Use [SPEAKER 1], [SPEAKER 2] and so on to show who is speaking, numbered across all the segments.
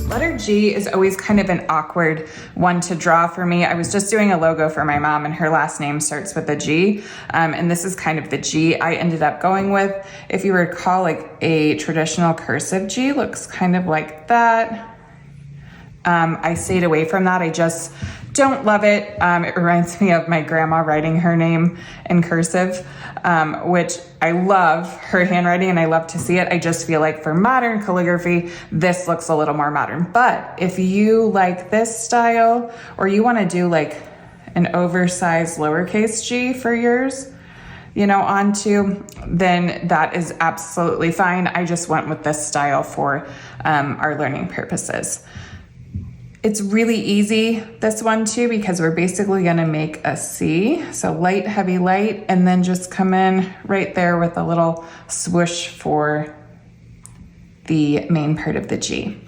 [SPEAKER 1] Letter G is always kind of an awkward one to draw for me. I was just doing a logo for my mom and her last name starts with a G. And this is kind of the G I ended up going with. If you recall, like a traditional cursive G looks kind of like that. I stayed away from that. I just don't love it. It reminds me of my grandma writing her name in cursive, which I love her handwriting and I love to see it. I just feel like for modern calligraphy, this looks a little more modern. But if you like this style, or you want to do like an oversized lowercase G for yours, you know, onto, then that is absolutely fine. I just went with this style for our learning purposes. It's really easy, this one too, because we're basically gonna make a C. So light, heavy, light, and then just come in right there with a little swoosh for the main part of the G.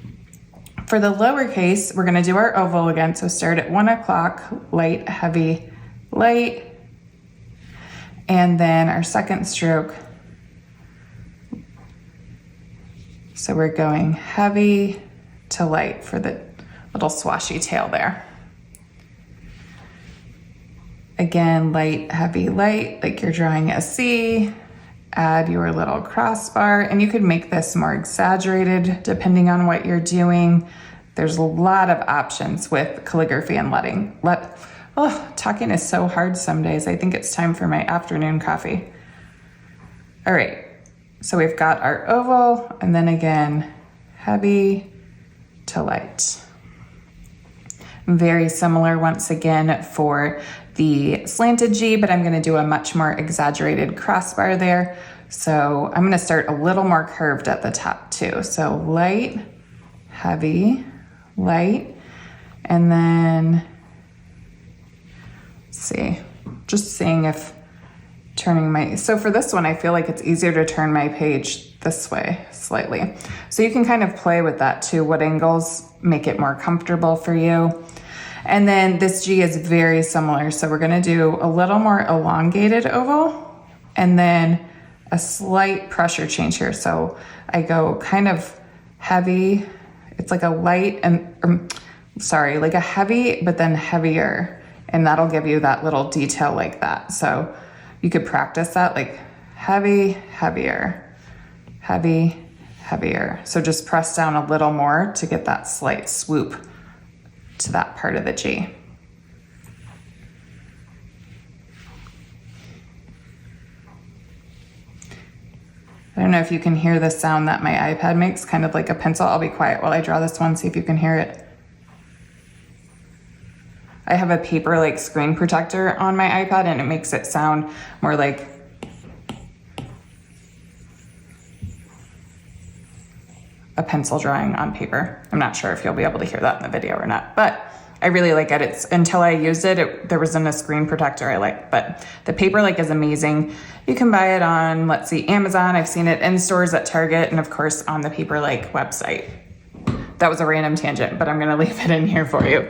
[SPEAKER 1] For the lowercase, we're gonna do our oval again. So start at 1 o'clock, light, heavy, light. And then our second stroke. So we're going heavy to light for the little swashy tail there. Again, light, heavy, light, like you're drawing a C. Add your little crossbar, and you could make this more exaggerated depending on what you're doing. There's a lot of options with calligraphy and letting. Talking is so hard some days. I think it's time for my afternoon coffee. All right, so we've got our oval, and then again, heavy to light. Very similar once again for the slanted G, but I'm gonna do a much more exaggerated crossbar there. So I'm gonna start a little more curved at the top too. So light, heavy, light, and then, let's see, just seeing if so for this one, I feel like it's easier to turn my page this way slightly. So you can kind of play with that too, what angles make it more comfortable for you. And then this G is very similar. So we're gonna do a little more elongated oval and then a slight pressure change here. So I go kind of heavy. It's like a light and, like a heavy, but then heavier. And that'll give you that little detail like that. So you could practice that, like heavy, heavier, heavy, heavier. So just press down a little more to get that slight swoop to that part of the G. I don't know if you can hear the sound that my iPad makes, kind of like a pencil. I'll be quiet while I draw this one, see if you can hear it. I have a paper like screen protector on my iPad and it makes it sound more like a pencil drawing on paper. I'm not sure if you'll be able to hear that in the video or not, but I really like it. It's until I used it, there wasn't a screen protector I like, but the paper like is amazing. You can buy it on, let's see, Amazon. I've seen it in stores at Target and of course on the Paper Like website. That was a random tangent, but I'm gonna leave it in here for you.